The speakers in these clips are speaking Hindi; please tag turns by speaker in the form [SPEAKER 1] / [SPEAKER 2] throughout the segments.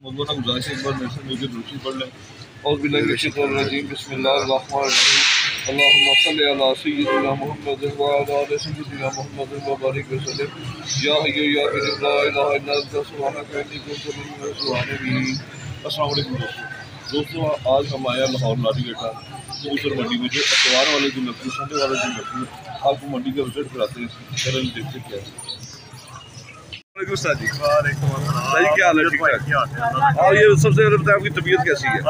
[SPEAKER 1] मौलाना गुजारिश एक बार मेरे से मुझे दूसरी पढ़ लें। और बिस्मिल्लाहिर्रहमानिर्रहीम बिस्मिल्लाहिर्रहमानिर्रहीम अल्लाहुम्मा सल्लि अला सय्यिदिना मुहम्मद व अला आलि सय्यिदिना मुहम्मद व बारिक वसल्लिम या हय्यु या क़य्यूम ला इलाहा इल्ला अंता सुब्हानका इन्नी कुन्तु मिनज़ ज़ालिमीन। अस्सलाम वालेकुम दोस्तों, आज हम आए लाहौर नारी गेटा कबूतर मंडी में, जो अतवार वाले दिन लगती है, संडे वाले दिन लगती है। आपको मंडी का विजिट कराते हैं, चलें देखते क्या है। जी क्या हाल है? ठीक ठाक। हाँ, ये सबसे पहले बताएं आपकी तबीयत कैसी है?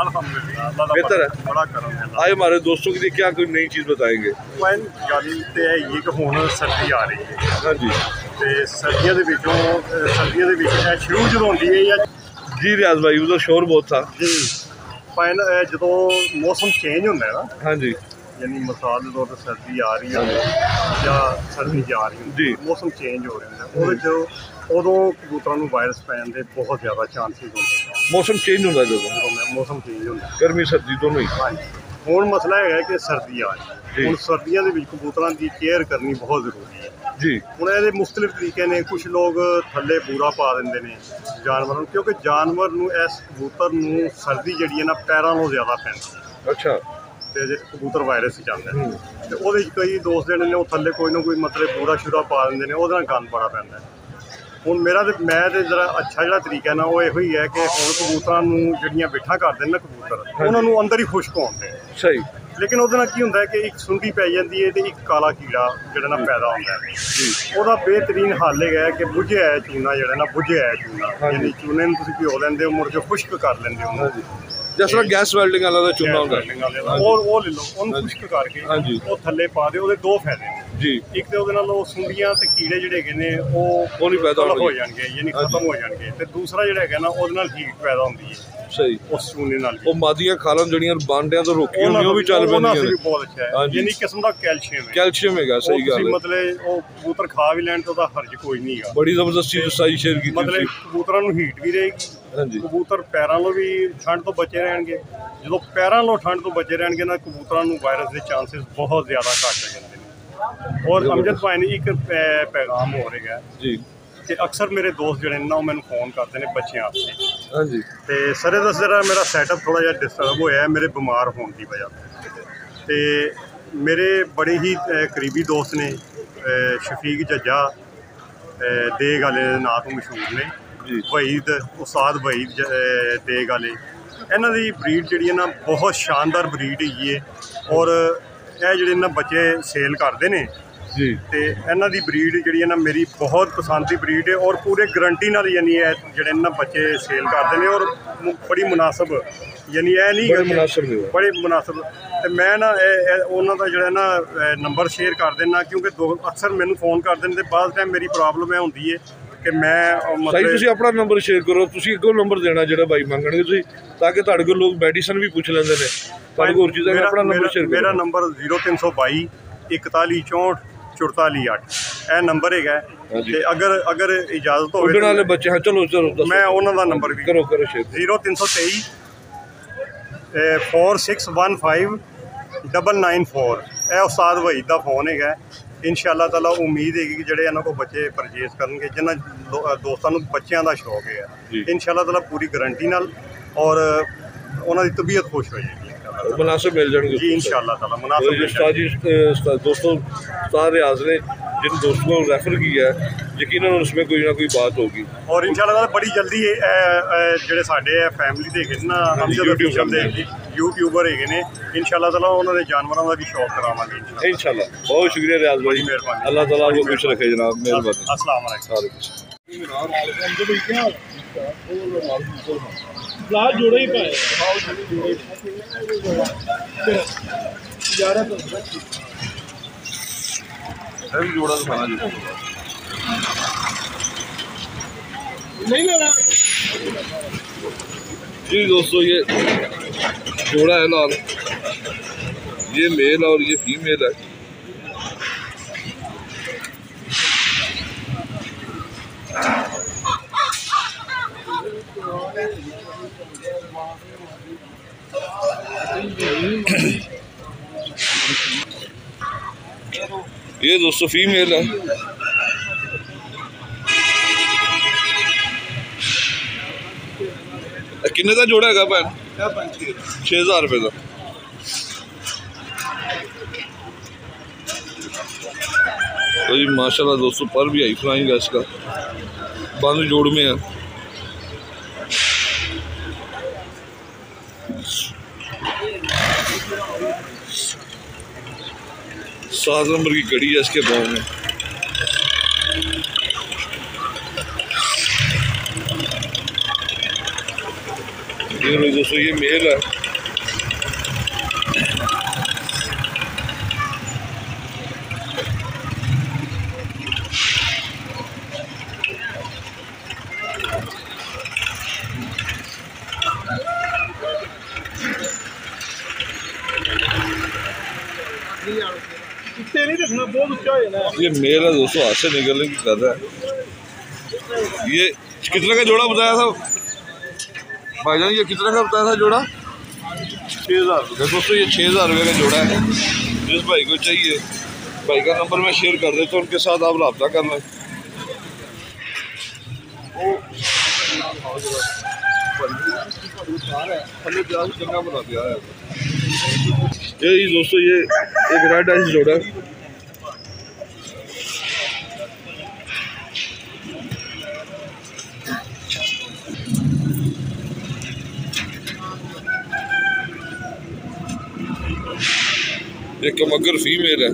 [SPEAKER 1] बेहतर है, बड़ा करम है। आज हमारे दोस्तों के लिए क्या कोई नई चीज़ बताएंगे?
[SPEAKER 2] गल तो है ये कि हुण सर्दी आ रही है।
[SPEAKER 1] हाँ जी,
[SPEAKER 2] तो सर्दियों के शुरू जो होती है या
[SPEAKER 1] जी रियाज भाई उधर शोर बहुत था
[SPEAKER 2] जी जो मौसम चेंज होंदा है ना।
[SPEAKER 1] हाँ जी,
[SPEAKER 2] यानी मिसाल के तौर पर सर्दी आ रही है या सर्दी जा रही है, मौसम चेंज हो रहा है, उदों कबूतरों वायरस पैन के बहुत ज़्यादा चांसिस होंगे।
[SPEAKER 1] मौसम चेंज होता जो
[SPEAKER 2] मौसम चेंज होंदा,
[SPEAKER 1] गर्मी सर्दी दोनों ही।
[SPEAKER 2] हाँ जी, हुण मसला है कि सर्दी आ रही है, हुण सर्दियों के कबूतरों की केयर करनी बहुत जरूरी है
[SPEAKER 1] जी।
[SPEAKER 2] हुण ये मुख्तलिफ तरीके ने, कुछ लोग थल्ले बूरा पा देंगे ने जानवरों, क्योंकि जानवर नूं इस कबूतर नूं सर्दी जिहड़ी है ना पैरों नालों ज़्यादा पैंदी।
[SPEAKER 1] अच्छा,
[SPEAKER 2] तो कबूतर वायरस जाता है तो वो कई दोस्त जोड़े ने थले कोई ना कोई मतलब बूरा शूरा पा देंगे ने, वो गंद बड़ा पैंदा है। हुण मेरा तो मैं तो जरा अच्छा जो तरीका ना वो यही है कि हुण कबूतरां नूं जिहड़ियां बिठा करते हैं ना कबूतर, उन्होंने अंदर ही खुश्क होंदे
[SPEAKER 1] सही,
[SPEAKER 2] लेकिन वो की होंदा है कि एक सुंडी पै जाती है तो एक काला कीड़ा जिहड़ा ना पैदा होंदा है। ਉਹਦਾ बेहतरीन हल है कि बुझिया है चूना जिहड़ा ना, बुझिया है चूना, यानी चूने नूं तुसीं भिओ लैंदे हो, मुड़ के खुश्क कर लैंदे हो,
[SPEAKER 1] जिस तरह गैस वेल्डिंग वाला चूना होता है,
[SPEAKER 2] और वो ले लो, उन्होंने खुश्क करके वो थल्ले पा दे। ਉਹਦੇ दो फायदे
[SPEAKER 1] जी,
[SPEAKER 2] एक तो ਉਹਦੇ ਨਾਲ ਸੁੰਡੀਆਂ ਤੇ ਕੀੜੇ ਜਿਹੜੇ ਹੈਗੇ ਨੇ ਉਹ
[SPEAKER 1] ਨਹੀਂ ਪੈਦਾ
[SPEAKER 2] ਹੋ ਜਾਣਗੇ, ਯਾਨੀ ਖਤਮ ਹੋ ਜਾਣਗੇ। ਤੇ ਦੂਸਰਾ ਜਿਹੜਾ ਹੈਗਾ ਨਾ ਉਹਦੇ ਨਾਲ ਹੀਟ ਪੈਦਾ ਹੁੰਦੀ ਹੈ
[SPEAKER 1] ਸਹੀ,
[SPEAKER 2] ਉਸ ਚੂਨੇ ਨਾਲ।
[SPEAKER 1] ਉਹ ਮਾਦੀਆਂ ਖਾਲਾਂ ਜਿਹੜੀਆਂ ਬਾਂਡਿਆਂ ਤੋਂ ਰੋਕੀਆਂ ਹੁੰਦੀਆਂ ਉਹ ਵੀ ਚੱਲ ਪੈਂਦੀਆਂ ਨੇ,
[SPEAKER 2] ਵੀ ਬਹੁਤ ਅੱਛਾ ਹੈ, ਯਾਨੀ ਕਿਸਮ ਦਾ ਕੈਲਸ਼ੀਅਮ ਹੈ,
[SPEAKER 1] ਕੈਲਸ਼ੀਅਮ ਹੈਗਾ। ਸਹੀ ਗੱਲ ਹੈ,
[SPEAKER 2] ਮਤਲਬ ਉਹ ਕਬੂਤਰ ਖਾ ਵੀ ਲੈਣ ਤਾਂ ਉਹਦਾ ਹਰਜ ਕੋਈ ਨਹੀਂ ਹੈਗਾ।
[SPEAKER 1] ਬੜੀ ਜ਼ਬਰਦਸਤ ਚੀਜ਼ ਸਾਈ ਸ਼ੇਅਰ ਕੀਤੀ,
[SPEAKER 2] ਮਤਲਬ ਕਬੂਤਰਾਂ ਨੂੰ ਹੀਟ ਵੀ ਰਹੇਗੀ, ਕਬੂਤਰ ਪੈਰਾਂ ਨੂੰ ਵੀ ਠੰਡ ਤੋਂ ਬਚੇ ਰਹਿਣਗੇ। ਜਦੋਂ ਪੈਰਾਂ ਨੂੰ ਠੰਡ ਤੋਂ ਬਚੇ ਰਹਿਣਗੇ ਨਾ, ਕਬੂਤਰਾਂ ਨੂੰ ਵਾਇਰਸ ਦੇ ਚਾਂਸਿਸ ਬਹੁਤ ਜ਼ਿਆਦਾ ਘੱਟ ਹੋ ਜਾਂਦੇ ਨੇ। और अमजद भाई ने एक पैगाम हो रहा है जी कि अक्सर मेरे दोस्त जोड़े ना मैंने फोन करते हैं बच्चों वास्ते। हाँ जी, तो सर दस जरा मेरा सैटअप थोड़ा जिहा डिस्टर्ब होया है मेरे बीमार होने की वजह तो। मेरे बड़े ही करीबी दोस्त ने शफीक जज्जा देग वाले नाम तो मशहूर ने, वहीद उस्ताद वहीद देग वाले, इन्हां दी ब्रीड जिहड़ी है ना बहुत शानदार ब्रीड हैगी है। और ਇਹ ਜਿਹੜੇ ਇਹਨਾਂ ਬੱਚੇ ਸੇਲ ਕਰਦੇ ਨੇ ਜੀ, ਤੇ ਇਹਨਾਂ ਦੀ ਬਰੀਡ ਜਿਹੜੀ ਹੈ ਨਾ ਮੇਰੀ ਬਹੁਤ ਪਸੰਦ ਦੀ ਬਰੀਡ ਹੈ, ਔਰ ਪੂਰੇ ਗਰੰਟੀ ਨਾਲ ਯਾਨੀ ਇਹ ਜਿਹੜੇ ਇਹਨਾਂ ਬੱਚੇ ਸੇਲ ਕਰਦੇ ਨੇ, ਔਰ ਬੜੀ ਮੁਨਾਸਬ, ਯਾਨੀ ਇਹ ਨਹੀਂ ਬੜੇ ਮੁਨਾਸਬ। ਤੇ ਮੈਂ ਨਾ ਉਹਨਾਂ ਦਾ ਜਿਹੜਾ ਨਾ ਨੰਬਰ ਸ਼ੇਅਰ ਕਰ ਦੇਣਾ, ਕਿਉਂਕਿ ਅਕਸਰ ਮੈਨੂੰ ਫੋਨ ਕਰਦੇ ਨੇ ਤੇ ਬਾਅਦ ਟਾਈਮ ਮੇਰੀ ਪ੍ਰੋਬਲਮ ਇਹ ਹੁੰਦੀ ਹੈ कि मैं
[SPEAKER 1] मतलब तुसीं अपना नंबर शेयर करो, तुसीं अगों नंबर देना जो भाई मंगणगे तुसीं, ताकि तुहाडे कोल लोग मेडिसिन भी पूछ लेंदे ने, तुहाडे होर चीज़ां अपना नंबर शेयर करो।
[SPEAKER 2] मेरा नंबर 0322 41 64 44 8 ਇਹ नंबर है। ते अगर इजाजत हो
[SPEAKER 1] उड़न वाले बच्चे, हाँ चलो
[SPEAKER 2] मैं उन्होंने नंबर भी
[SPEAKER 1] करो शेयर।
[SPEAKER 2] 0323 4615 994 ਇਹ उस्ताद वहीद का फोन है। इंशाअल्लाह ताला उम्मीद है कि जोड़े इन्हों को बच्चे परचेज करेंगे, जिन्होंने दोस्तों को बच्चों का शौक है, इंशाअल्लाह ताला पूरी गारंटी नाल, और उन्होंने तबीयत खुश हो जाएगी,
[SPEAKER 1] मुनासिब मिल जाएंगे
[SPEAKER 2] जी इंशाअल्लाह ताला मुनासिब।
[SPEAKER 1] दोस्तों उस्ताद रियाज ने जिन दोस्तों को रेफर किया है, यकीनन उसमें कोई ना कोई बात होगी, और
[SPEAKER 2] इंशाअल्लाह ताला बड़ी जल्दी जोड़े साडे फैमिली दे ना यूट्यूबर है ने, इंशाअल्लाह ताला उन्होंने जानवरों का भी शौक करावांगे
[SPEAKER 1] इंशाअल्लाह। बहुत शुक्रिया रियाज भाई, मेहरबानी, अल्लाह ताला आपको खुश रखे जनाब, मेहरबानी।
[SPEAKER 2] अस्सलाम वालेकुम।
[SPEAKER 3] जोड़ा ही पाए
[SPEAKER 1] जोड़ा तो खाना
[SPEAKER 3] नहीं लेना
[SPEAKER 1] जी। दोस्तों ये जोड़ा है लाल, ये मेल और ये फीमेल है। ये दोस्तों फीमेल है। किन्ने का जोड़ा है भैन? 6000 रुपये का। तो जी माशाल्लाह दोस्तों पर भी आई फ्लाइंग है इसका, बंद जोड़ में है। सात नंबर की कड़ी है इसके पाँव में। ये दोस्तों ये मेल है।
[SPEAKER 3] नहीं रखना, बहुत ऊंचा है ना।
[SPEAKER 1] ये मेल है दोस्तों, हाथ से निकलने की कर रहा है। ये कितने का जोड़ा बताया था भाईजान? ये कितने का बताया था जोड़ा? 6000 रुपये। दोस्तों ये 6000 रुपये का जोड़ा है। जिस भाई को चाहिए, भाई का नंबर मैं शेयर कर देता हूँ, उनके साथ आप रब्ता कर लें। ये दोस्तों ये एक रेड आइस जोड़ा है। एक कमगर फीमेल है।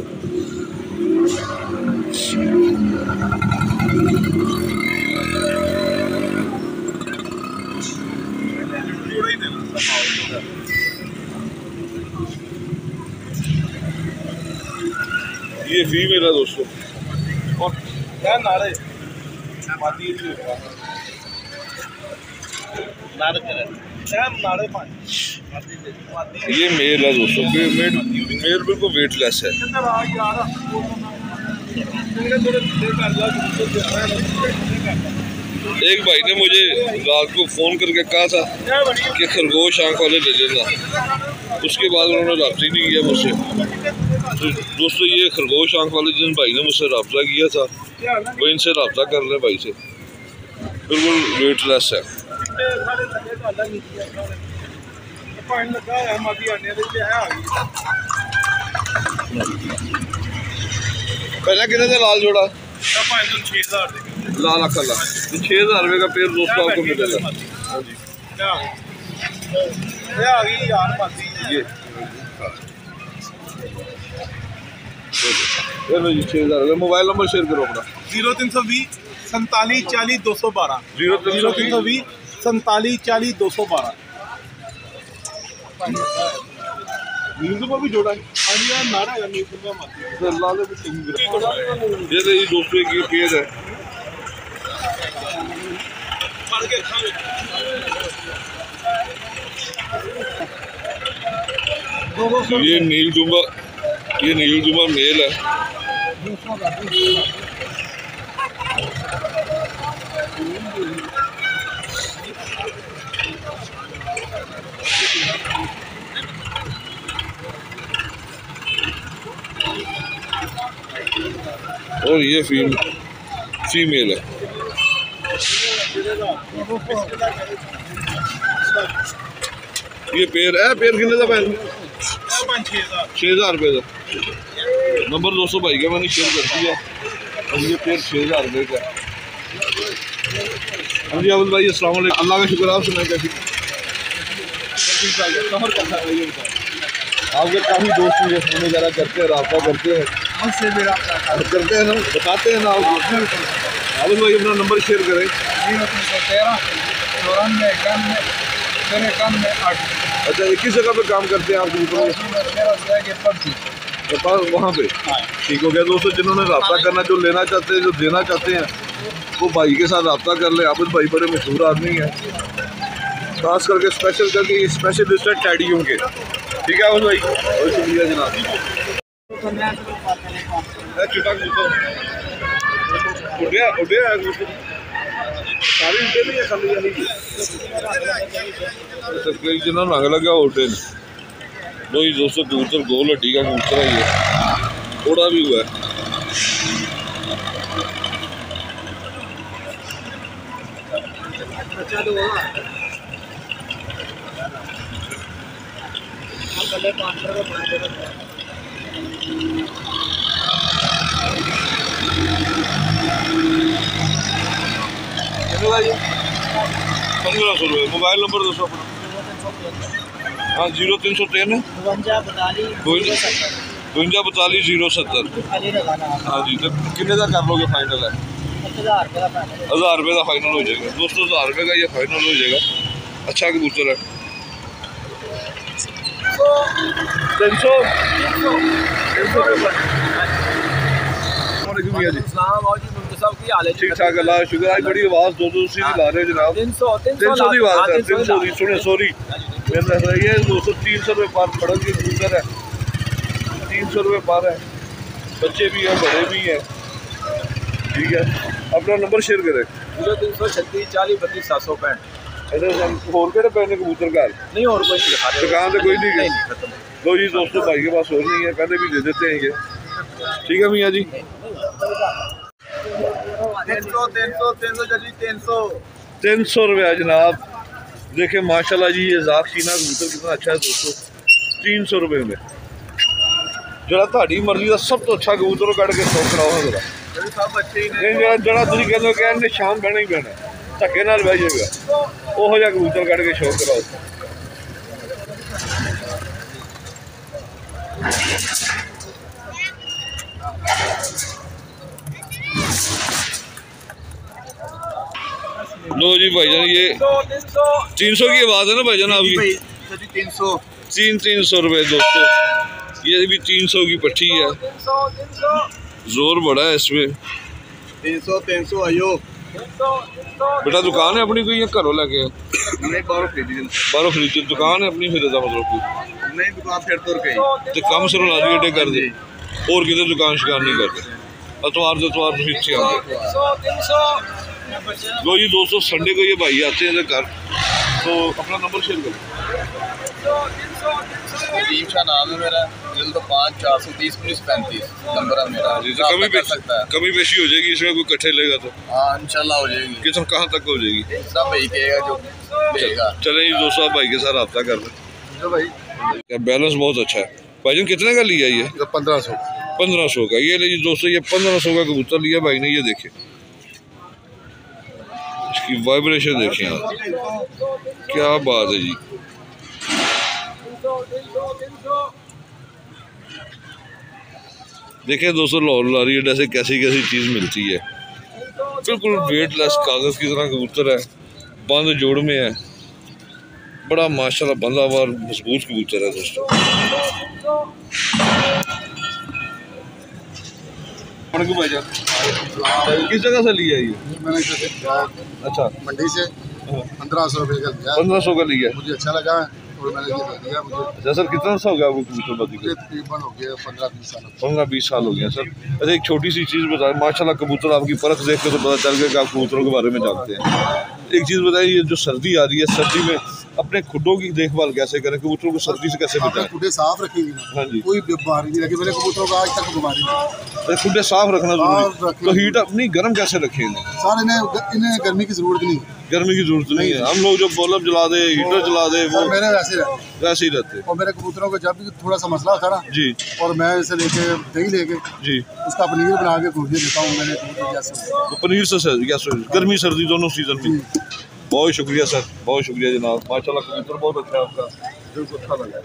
[SPEAKER 1] ये फीमेल है दोस्तों। और क्या नारे ये मेल है दोस्तों। मेल बिल्कुल वेटलेस है। एक भाई ने मुझे रात को फ़ोन करके कहा था कि खरगोश आँख वाले ले लेना, उसके बाद उन्होंने रब्ता ही नहीं किया मुझसे। तो दोस्तों ये खरगोश आँख वाले जिन भाई ने मुझसे रब्ता किया था, वो इनसे रब्ता कर लें भाई से, बिल्कुल वेटलेस है। पहला कितने का लाल जोड़ा?
[SPEAKER 3] 6000
[SPEAKER 1] लाल अखला 6000 रुपये का पेड़ दोस्तों आपको मिलेगा। ये 6000 रुपये। मोबाइल नंबर शेयर करो अपना।
[SPEAKER 3] 0320 47 40 212 0320 47 40 212।
[SPEAKER 1] नींदुमा भी जोड़ा है। ये दोस्तों एक ये पेड़ है। ये नीलडुमा मेल है। और ये फीमेल है। ये पेड़ है। पेड़ कितने का पहन? 6000 रुपये का। नंबर दोस्तों भाई का मैंने शेयर कर दिया। और ये पेड़ 6000 रुपये का। हाँ जी अवल भाई अस्सलाम वालेकुम। अल्लाह का शुक्र। आप सुनाए कैसी? आपके काफ़ी दोस्त मुझे फ़ोन वगैरह करते हैं, रब्ता करते हैं ना, बताते हैं ना आप। अवल भाई अपना नंबर शेयर करें।
[SPEAKER 3] 0313 94 91
[SPEAKER 1] अच्छा एक ही जगह पे काम करते हैं आप? वहाँ पे ठीक हो गया दोस्तों। जिन्होंने रब्ता करना, जो लेना चाहते हैं, जो देना चाहते हैं, वो भाई के साथ रब्ता कर ले। आबिद भाई बड़े मशहूर आदमी हैं, खास करके स्पेशल करके ये स्पेशलिस्ट है टैडियों के। ठीक है आबिद भाई, बहुत शुक्रिया जनाब। जिन्होंने रंग लगा उल्टे ने। वही दोस्तों कबूतर गोल हड्डी का कबूतर है। ये थोड़ा भी हुआ है। 1500 रुपये। मोबाइल नंबर दसो अपना। हाँ 0303 52 070। हाँ जी, तो कितने का कर लोगे फाइनल है? 1000 रुपये का फाइनल हो जाएगा दोस्तों। 1000 रुपये का ये फाइनल हो जाएगा। अच्छा कबूतर है। 300 ठीक ठाक अल्लाह शुक्र। आज बड़ी आवाज़ 200 ला रहे हो जनाब। 300 की बात है। 300 की सुने सॉरी ये दोस्तों 300 रुपये पार पड़ोस की कबूतर है। 300 रुपये पार है। बच्चे भी हैं बड़े भी हैं। ठीक है अपना नंबर शेयर करें।
[SPEAKER 3] 0336 40 32 765।
[SPEAKER 1] होर केड़े पैने कबूतर घर
[SPEAKER 3] नहीं और कोई नहीं,
[SPEAKER 1] दुकान तो कोई नहीं है। लो जी दोस्तों भाई के पास और नहीं है, पहले भी दे देते हैं ये। ठीक है भैया जी 300 रुपया जनाब। देखे माशाल्लाह जी ये जाक शीना कबूतर कितना अच्छा है दोस्तों। 300 रुपये में जरा ताड़ी मर्जी का सब तो अच्छा कबूतर कट के शौक कराओ जरा। जरा तुम कहते शाम बहना ही बहना धक्के नाल बह जाएगा ओहो जिहा कबूतर कट के शौक कराओ। लो जी भाईजान ये 300 की आवाज़ है ना भाईजान आपकी। 300 रुपये दोस्तों। ये भी 300 की पट्टी है। जोर बड़ा है इसमें।
[SPEAKER 3] 300 आयो
[SPEAKER 1] बेटा दुकान है अपनी कोई घरों लैके
[SPEAKER 3] नहीं बाहरों
[SPEAKER 1] खरीदी दुकान है अपनी फिर मतलब कोई
[SPEAKER 3] नहीं दुकान फिर तो गई
[SPEAKER 1] तो कम सिरों ला दी कर दे और कितने दुकान शिकान नहीं करते। अतवार तो इतने आ गए। लो जी दोस्तों संडे को ये भाई आते हैं घर तो अपना नंबर शेयर करो।
[SPEAKER 3] अजीम शाह नाम है मेरा 05 430 35 नंबर है मेरा।
[SPEAKER 1] कमी पेशी हो जाएगी इसमें कोई इकट्ठे लेगा तो
[SPEAKER 3] हाँ इंशाल्लाह हो जाएगी।
[SPEAKER 1] कितना कहाँ तक हो जाएगी
[SPEAKER 3] सब भाई कहेगा जो देगा।
[SPEAKER 1] चले जी दोस्तों भाई के साथ रब्ता कर लें। बैलेंस बहुत अच्छा है भाईजान। कितने का लिया ये? 1500 का। ये लीजिए दोस्तों ये 1500 का कबूतर लिया भाई ने। ये देखिए इसकी वाइब्रेशन देखिए आप क्या बात है जी। देखिए दोस्तों लाहौर लारी अड्डा से कैसी कैसी चीज़ मिलती है। बिल्कुल वेटलेस कागज़ की तरह कबूतर है। बंद जोड़ में है। बड़ा माशाल्लाह बंदावार मजबूत कबूतर है दोस्तों। किस जगह से लिया ये?
[SPEAKER 4] मैंने
[SPEAKER 1] अच्छा
[SPEAKER 4] मंडी से 1500 रुपये का लिया।
[SPEAKER 1] 1500 का लिया।
[SPEAKER 4] मुझे अच्छा लगा और मैंने ये दे दिया। मुझे
[SPEAKER 1] अच्छा सर कितना सा हो गया आपको कबूतर बाजी को?
[SPEAKER 4] तकरीबन हो गया 15-20 साल।
[SPEAKER 1] 15-20 साल हो गया सर। अच्छा एक छोटी सी चीज़ बताएं माशाल्लाह कबूतर आपकी परख देख के तो पता चल गया कि आप कबूतरों के बारे में जानते हैं। एक चीज़ बताइए ये जो सर्दी आ रही है सर्दी में अपने खुडों की देखभाल कैसे करें? कबूतरों को सर्दी से कैसे बचाएं?
[SPEAKER 4] खुडे साफ रखेंगे ना।
[SPEAKER 1] हाँ जी
[SPEAKER 4] कोई बीमारी नहीं रखी। मैंने कबूतरों को आज तक बीमारी नहीं।
[SPEAKER 1] खुडे साफ रखना जरूरी।
[SPEAKER 4] रखें।
[SPEAKER 1] तो हीट अपनी गर्म कैसे रखें इन्हें?
[SPEAKER 4] सर इन्हें गर्मी की जरूरत नहीं।
[SPEAKER 1] गर्मी की जरूरत नहीं है। हम लोग जो बल्ब जला दे हीटर जला दे वो
[SPEAKER 4] मेरे वैसे रहते
[SPEAKER 1] वैसे ही रहते।
[SPEAKER 4] और मेरे कबूतरों को जब भी थोड़ा सा मसला होता है ना
[SPEAKER 1] जी
[SPEAKER 4] और मैं इसे लेके दही लेके
[SPEAKER 1] जी
[SPEAKER 4] उसका पनीर बना के खुद देता हूँ। मैंने कबूतर जैसे
[SPEAKER 1] तो पनीर से गर्मी सर्दी दोनों सीजन में। बहुत शुक्रिया सर बहुत शुक्रिया जनाब। माशाल्लाह कबूतर बहुत अच्छा है आपका दिल को अच्छा लगा।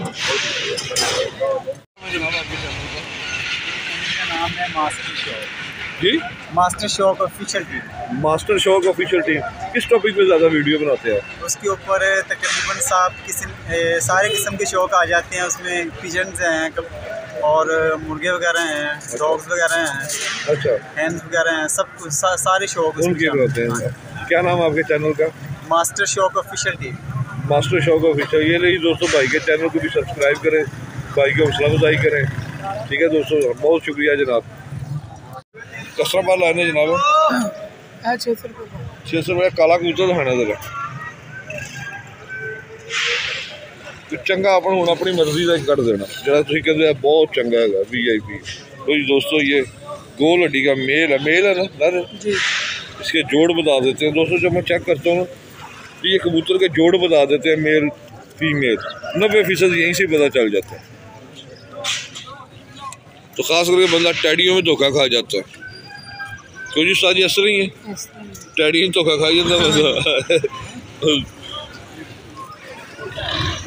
[SPEAKER 3] नाम है मास्टर शॉक।
[SPEAKER 1] जी
[SPEAKER 3] master shock official team.
[SPEAKER 1] Master shock official team किस टॉपिक पे ज़्यादा वीडियो बनाते हैं?
[SPEAKER 3] उसके ऊपर तकरीबन सारे किस्म के शौक आ जाते हैं। उसमें पिजन्स हैं और मुर्गे वगैरह हैं डॉग्स वगैरह हैं
[SPEAKER 1] अच्छा
[SPEAKER 3] हैंस वगैरह हैं सब कुछ सारे शौक
[SPEAKER 1] उनके होते हैं। क्या नाम है आपके चैनल का?
[SPEAKER 3] Master shock official team.
[SPEAKER 1] Master shock official. ये नहीं दोस्तों भाई के चैनल को भी सब्सक्राइब करें भाई की हौसला अफजाई करें। ठीक है दोस्तों बहुत शुक्रिया जनाब। कसरा माल लाने जनाब 600 रुपये काला कबूतर दिखाना जरा चंगा अपन हूँ अपनी मर्जी का कट देना जरा तुम कहते बहुत चंगा है VIP। तो दोस्तों ये गोल हड्डी का मेल है ना नर जी। इसके जोड़ बता देते हैं दोस्तों। जब मैं चेक करता हूँ तो ये कबूतर के जोड़ बता देते हैं मेल फीमेल 90% यहीं से पता चल जाता है। तो ख़ास करके बंदा टैडियों में धोखा खा जाता है, क्यों जी उस्ताद जी असर ही है, टैडी में धोखा खा जाता बंदा।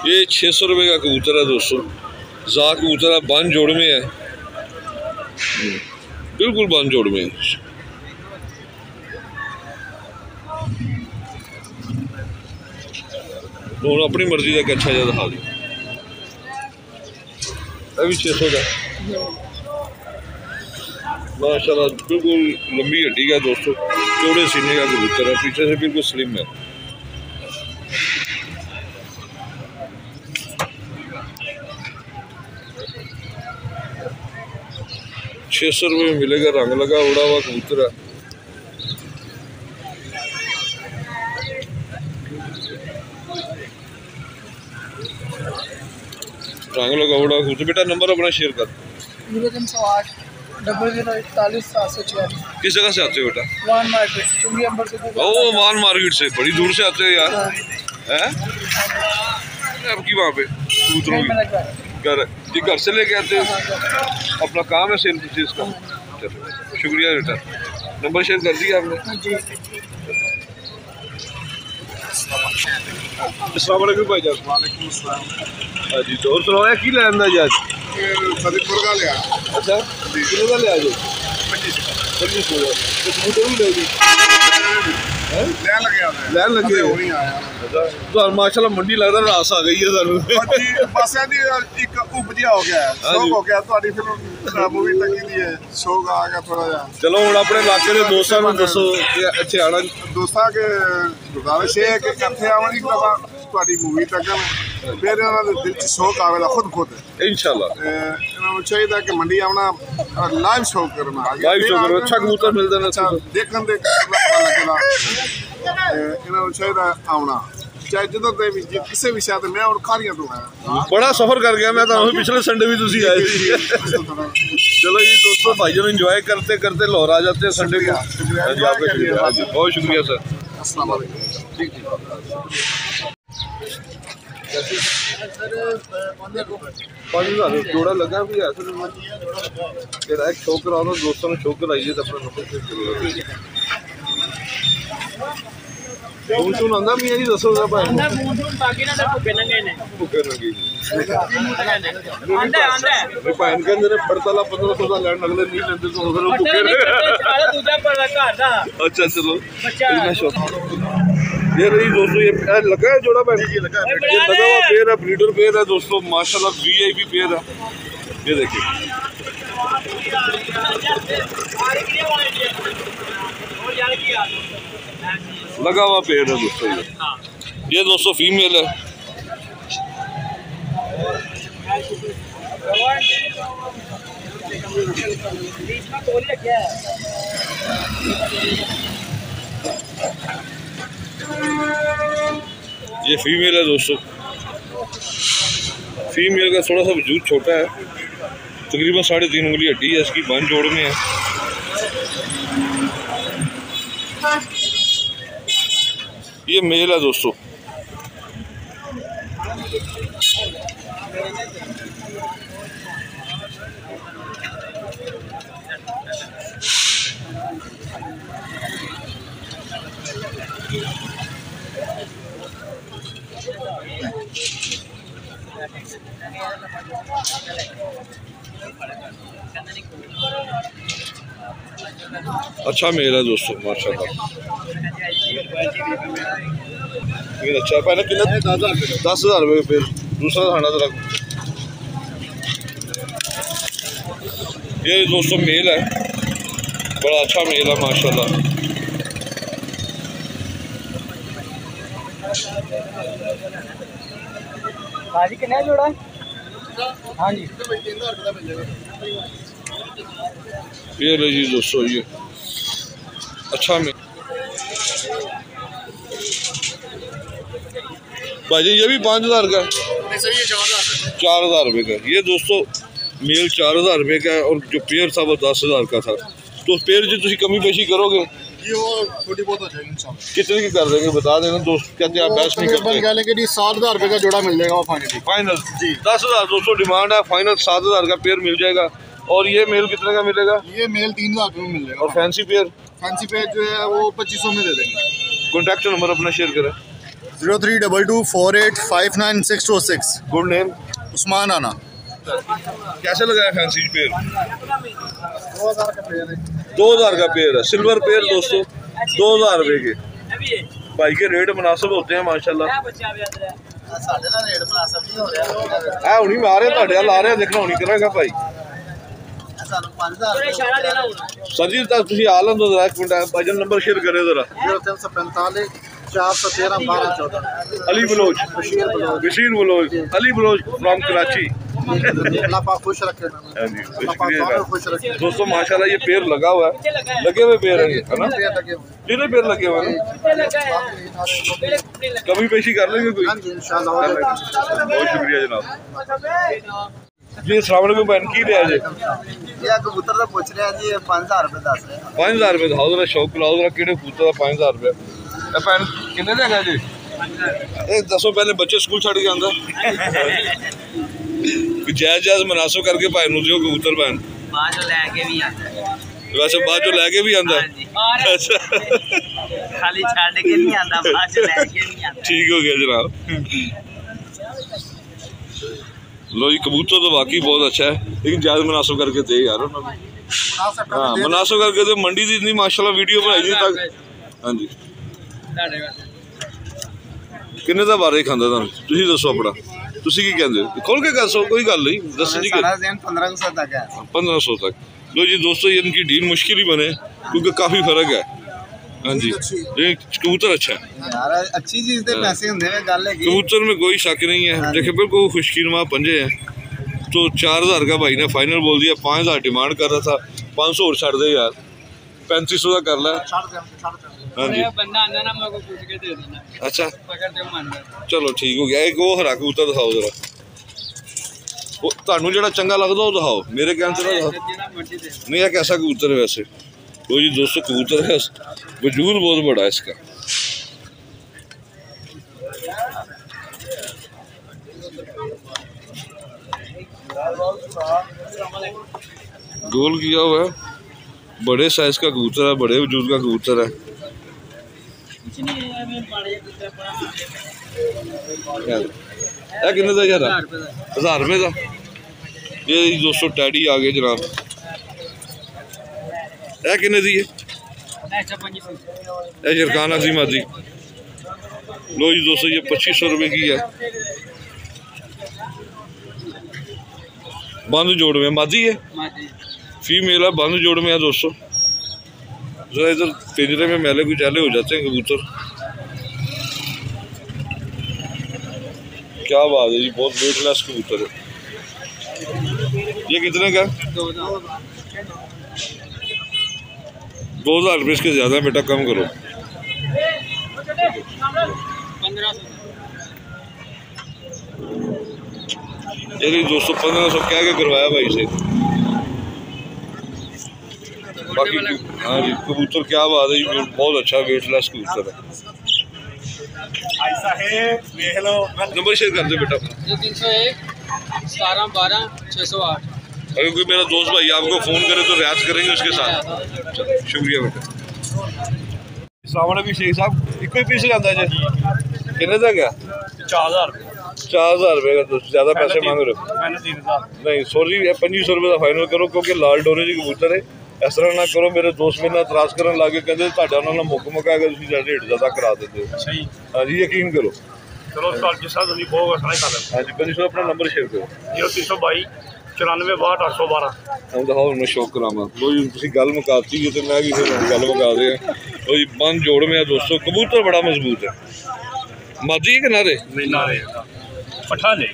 [SPEAKER 1] ये 600 रुपये का कबूतर है दोस्तों, जा कबूतर है, बंद जोड़ में है, बिल्कुल बंद जोड़ में है। दोनों अपनी मर्जी का अच्छा ज़्यादा खा लिया। अभी 600 का माशाल्लाह, बिल्कुल लंबी हड्डी का दोस्तों, चौड़े सीने का कबूतर है, पीछे से बिल्कुल स्लिम है। ₹600 में मिलेगा, रंग लगा उड़ा हुआ कबूतर है। रंग लगा उड़ा कबूतर। बेटा नंबर अपना शेयर कर।
[SPEAKER 5] 0308 0041 746।
[SPEAKER 1] किस जगह से आते हो बेटा?
[SPEAKER 5] वान मार्केट चुंगी अंबर से।
[SPEAKER 1] ओ वान मार्केट से, बड़ी दूर से आते हो यार, हैं? आपकी वहाँ पे कबूतरों की घर जी, घर से लेके आते हो? अपना काम है सेल परचेज का। चलो शुक्रिया बेटा, नंबर शेयर कर दिया आपने। अस्सलाम वालेकुम भाईजान।
[SPEAKER 6] वालेकुम अस्सलाम।
[SPEAKER 1] हाँ जी, तो और सुनाओ की लैन दा आज?
[SPEAKER 6] सदीपुर का लिया।
[SPEAKER 1] अच्छा, कितने का लिया आज? 2500 का। तो कबूतर भी ले ली? लैन लगे
[SPEAKER 6] हो नहीं आया।
[SPEAKER 1] तो माशाल्लाह मंडी लगता रास आ गई है सानू।
[SPEAKER 6] बस जी एक उपजिया हो गया है, शौक हो गया ਤੁਹਾਡੀ ਫਿਲਮ मूवी तक की है, शौक आ गया थोड़ा जा।
[SPEAKER 1] चलो हुण अपने इलाके दे दोस्तां नूं दसो कि ਇੱਥੇ आना।
[SPEAKER 6] दोस्तां के गुजारिश है कि ਇੱਥੇ ਆਵਣ ਇੱਕ ਦਫਾ ਤੁਹਾਡੀ मूवी ਤੱਕਣ, ਫਿਰ ਇਹਨਾਂ ਦੇ ਦਿਲ 'ਚ ਸ਼ੌਕ ਆਵੇਗਾ ਖੁਦ
[SPEAKER 1] इंशाल्लाह।
[SPEAKER 6] ਇਹਨਾਂ ਨੂੰ ਚਾਹੀਦਾ ਕਿ ਮੰਡੀ ਆਉਣਾ, ਲਾਈਵ ਸ਼ੌਕ ਕਰਨਾ।
[SPEAKER 1] लाइव शो करो, अच्छा कबूतर मिलदा ना
[SPEAKER 6] ਦੇਖਣ ਦੇ ਲੱਗਦਾ। ਇਹਨਾਂ ਨੂੰ ਚਾਹੀਦਾ ਆਉਣਾ, चाहे जिधर दे भी किसी भी शहर मैं और खारियां तो आया।
[SPEAKER 1] बड़ा सफर कर गया मैं तो, पिछले संडे भी तुसी आए थे। चलो जी दोस्तों, भाइयों एंजॉय करते करते लाहौर आ जाते हैं संडे को। बहुत शुक्रिया सर।
[SPEAKER 6] अस्सलाम वालेकुम।
[SPEAKER 1] ठीक। 5000 जोड़ा लगा भी है तेरा एक शो करा दो, दोस्तों ने शो कराइए तो अपना नंबर शेयर करो। मूनसून आंदा मियां जी, दसो दा भाई। आंदा मूनसून बाकी ना भुक्के नंगे ने, भुक्के नंगे आंदा आंदा रे भाई इनके अंदर पड़ताला 1500 का लैंड अगले नहीं लेंदे तो फिर भुक्के वाला दूसरा पड़ा घर दा। अच्छा चलो इतना शौक। ये रही दोस्तों, ये लगा है जोड़ा भाई, ये लगा हुआ पेयर है, ब्रीडर पेयर है दोस्तों, माशाल्लाह वीआईपी पेयर है। ये देखिए लगा हुआ पेड़ है दोस्तों। ये दोस्तों फीमेल है। ये फीमेल है दोस्तों। फीमेल का थोड़ा सा वजूद छोटा है, तकरीबन 3.5 उंगली हड्डी है इसकी, बन जोड़ में है। ये मेल है दोस्तों। अच्छा मेल है दोस्तों माशाल्लाह। अच्छा पहले कितना? 10,000 रुपये फिर दूसरा खाना जरा। ये दोस्तों मेल है, बड़ा अच्छा मेल है माशाल्लाह।
[SPEAKER 5] भाजी कितना जोड़ा? हाँ जी
[SPEAKER 1] ये लीजिए दोस्तों, ये अच्छा मेल भाजी, ये भी 5,000 का, 4,000 रुपये का। ये दोस्तों मेल 4,000 रुपये का है और जो पेयर था वो 10,000 का था। तो पेयर जो तुम कमी पेशी करोगे
[SPEAKER 4] ये वो थोड़ी बहुत हो जाएगी इंशाल्लाह।
[SPEAKER 1] कितने की कर देंगे बता देना दोस्त, कहते हैं आप बहस नहीं करते।
[SPEAKER 4] कह लेंगे जी 7,000 रुपये का जोड़ा मिल जाएगा वो फाइनली।
[SPEAKER 1] फाइनल
[SPEAKER 4] जी
[SPEAKER 1] 10,000 दोस्तों डिमांड है, फाइनल 7,000 का पेयर मिल जाएगा। और ये मेल कितने का मिलेगा?
[SPEAKER 4] ये मेल 3,000 रुपये में मिल जाएगा।
[SPEAKER 1] और फैंसी पेयर?
[SPEAKER 4] फैंसी पेयर जो है वो 2500 में दे देंगे।
[SPEAKER 1] कॉन्टैक्ट नंबर अपना शेयर करें।
[SPEAKER 4] 032248592626।
[SPEAKER 1] Good name?
[SPEAKER 4] उस्मान आना।
[SPEAKER 1] कैसे लगा है फैंसी पेयर?
[SPEAKER 4] 2000 का पेयर है।
[SPEAKER 1] 2000 का पेयर है, सिल्वर पेयर दोस्तों 2000 रुपए के। भाई के रेट मुनासिब होते हैं माशाल्लाह। आ हुणी मारे ਤੁਹਾਡੇ ਆ ਲਾ ਰਹੇ ਦੇਖਣਾ ਹੁਣੀ ਕਰਾਂਗਾ ਭਾਈ। सर जी ਤੁਸੀਂ ਆ ਲੰਦੋ ਜ਼ਰਾ ਇੱਕ ਮਿੰਟ ਭਾਜਨ ਨੰਬਰ ਸ਼ੇਅਰ ਕਰਿਓ ਜ਼ਰਾ।
[SPEAKER 4] 0345 413 1214।
[SPEAKER 1] अली बलोच, बशीर बलोच, अली बलोच फ्रॉम कराची।
[SPEAKER 4] अल्लाह पाक खुश रखे।
[SPEAKER 1] हाँ जी,
[SPEAKER 4] अल्लाह पाक
[SPEAKER 1] शुक्रिया
[SPEAKER 4] खुश रखे।
[SPEAKER 1] दोस्तों माशाल्लाह ये पेड़ लगा हुआ है, लगे हुए पेड़ है ये, है ना? कितने पेड़ लगे हुए हैं? कभी पेशी कर लेंगे कोई?
[SPEAKER 4] इंशाल्लाह।
[SPEAKER 1] बहुत शुक्रिया जनाब जी। अस्सलाम वालेकुम बहन की रहा जी?
[SPEAKER 3] ये कबूतर तो पूछ रहे हैं जी 5000 रुपये दस रहे हैं।
[SPEAKER 1] 5000 रुपये दिखाओ जरा, शौक लाओ जरा, किहड़े कबूतर का 5000 रुपये? भैन किन्ने का है जी? दसो पहले बच्चे स्कूल छड़ के आंदा जायज जायज मुनासिब करके भाई नूं दिओ कबूतर भैन।
[SPEAKER 5] बाद जो लेके भी आता है,
[SPEAKER 1] वैसे बाद जो लेके भी आंदा है। अच्छा
[SPEAKER 5] खाली छाड़ के नहीं आता, बाद जो लेके नहीं आता।
[SPEAKER 1] ठीक हो गया जनाब। लो जी कबूतर तो वाकई बहुत अच्छा है, लेकिन जायज मुनासिब करके दे यार उन्होंने। हाँ मुनासिब करके दे। मंडी की इतनी माशाल्लाह वीडियो बनाई जी तक। हाँ जी किन्ने का बारे खांदा तुहानू? तुसीं दसो अपना, तुसीं की कहंदे हो? खोल के दसो, कोई गल नहीं, दस जी
[SPEAKER 3] 1500 तक है।
[SPEAKER 1] 1500 तक। लो जी दोस्तों इनकी डील मुश्किल ही बने क्योंकि काफ़ी फर्क है। हाँ जी ये कबूतर अच्छा है
[SPEAKER 3] यार, अच्छी चीज़ के पैसे होंगे में गल है।
[SPEAKER 1] कबूतर में कोई शक नहीं है। देखिए बिल्कुल खुशकिनुमा पंजे हैं। तो 4000 का भाई ने फाइनल बोल दिया, 5000 डिमांड कर रहा था, 500 और छड़ दे यार, 3500 का कर ला। हाँ जी
[SPEAKER 5] बंदा आंदा ना मेरे को पूछ के दे देना।
[SPEAKER 1] अच्छा
[SPEAKER 5] पकड़ दे मान
[SPEAKER 1] चलो ठीक हो गया। एक वो हरा कबूतर दिखाओ जरा, ਤੁਹਾਨੂੰ ਜਿਹੜਾ ਚੰਗਾ ਲੱਗਦਾ ਉਹ ਦਿਖਾਓ, ਮੇਰੇ ਕਹਿਣ ਤੇ ਨਾ ਦਿਖਾਓ। नहीं है कैसा कबूतर है वैसे? तो जी दोस्तों कबूतर है, वजूद बहुत बड़ा है इसका। गोल किया हुआ है, बड़े साइज का कबूतर है, बड़े वजूद का कबूतर है। कितने का यार? 1000 रुपये का। ये दोस्तों टैडी आ गए जनाब। है कितने दी है? शरकान अजीम आदि। लो जी दोस्तों ये 2500 रुपये की है। बंद जोड़ में मादी है, फीमेल है, बंद जोड़ में है दोस्तों। जरा इधर पिंजरे में मैले कुछ ऐले हो जाते हैं कबूतर। क्या बात है जी, बहुत वेटलेस कबूतर है। ये कितने का? 2000 रुपये। इसके ज़्यादा बेटा कम करो।
[SPEAKER 5] 1500।
[SPEAKER 1] ये दोस्तों 1500 कह के करवाया भाई से। बाकी हाँ जी कबूतर क्या बात है जी, बहुत अच्छा वेटलेस कबूतर है। नंबर शेयर कर दे बेटा।
[SPEAKER 5] 301 17 12 608।
[SPEAKER 1] अगर कोई मेरा दोस्त भाई आपको फ़ोन करे तो रियायत करेंगे उसके साथ। चलो शुक्रिया बेटा। सामने भी शेख साहब एक ही पीस लाता है जी, कितने तक है?
[SPEAKER 2] 4000
[SPEAKER 1] 4000 रुपये का। दोस्त ज़्यादा पैसे मांग रहे हो?
[SPEAKER 2] मैंने 3000
[SPEAKER 1] नहीं सॉरी 2500 रुपये का फाइनल करो, क्योंकि लाल डोरे जी कबूतर है। इस तरह ना करो, मेरे दोस्त मेरे नाल इतराज़ करन लग गए, कहते तुहाडा उन्हां नाल मुक्क मुक्का के तुसीं रेट ज़्यादा करा देंदे हो।
[SPEAKER 2] सही।
[SPEAKER 1] हाँ जी यकीन करो।
[SPEAKER 2] चलो सर जिस तरह तुम बहुत आसानी कर लें।
[SPEAKER 1] हाँ जी 2500 अपना नंबर शेयर करो।
[SPEAKER 2] 0322 94 62 812।
[SPEAKER 1] हम दिखाओ उन्हें शौक करावा। लो जी तुसीं गल मुकाती है तो मैं भी फिर गल मुका दे। लो जी बंद जोड़ में है दोस्तों, कबूतर बड़ा मजबूत है। मादी के नारे
[SPEAKER 2] पठा ले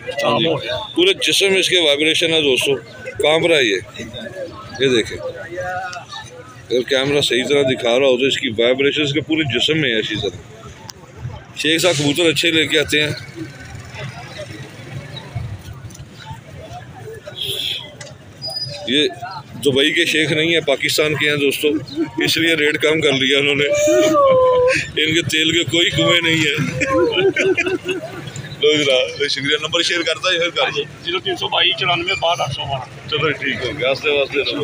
[SPEAKER 1] पूरे जिस्म में इसके वाइब्रेशन है दोस्तों, कांप रहा है ये देखें। अगर कैमरा सही तरह दिखा रहा हो तो इसकी वाइब्रेशन इसके पूरे जिस्म में है। इसी तरह शेख साहब कबूतर अच्छे लेके आते हैं। ये दुबई के शेख नहीं है, पाकिस्तान के हैं दोस्तों, इसलिए रेट कम कर लिया उन्होंने। इनके तेल के कोई कुएं नहीं है। लो जरा शुक्रिया, नंबर शेयर करता है फिर कर दो
[SPEAKER 2] 0322 94 62 812।
[SPEAKER 1] चलो ठीक हो गया, आस्ते वास्ते रहो।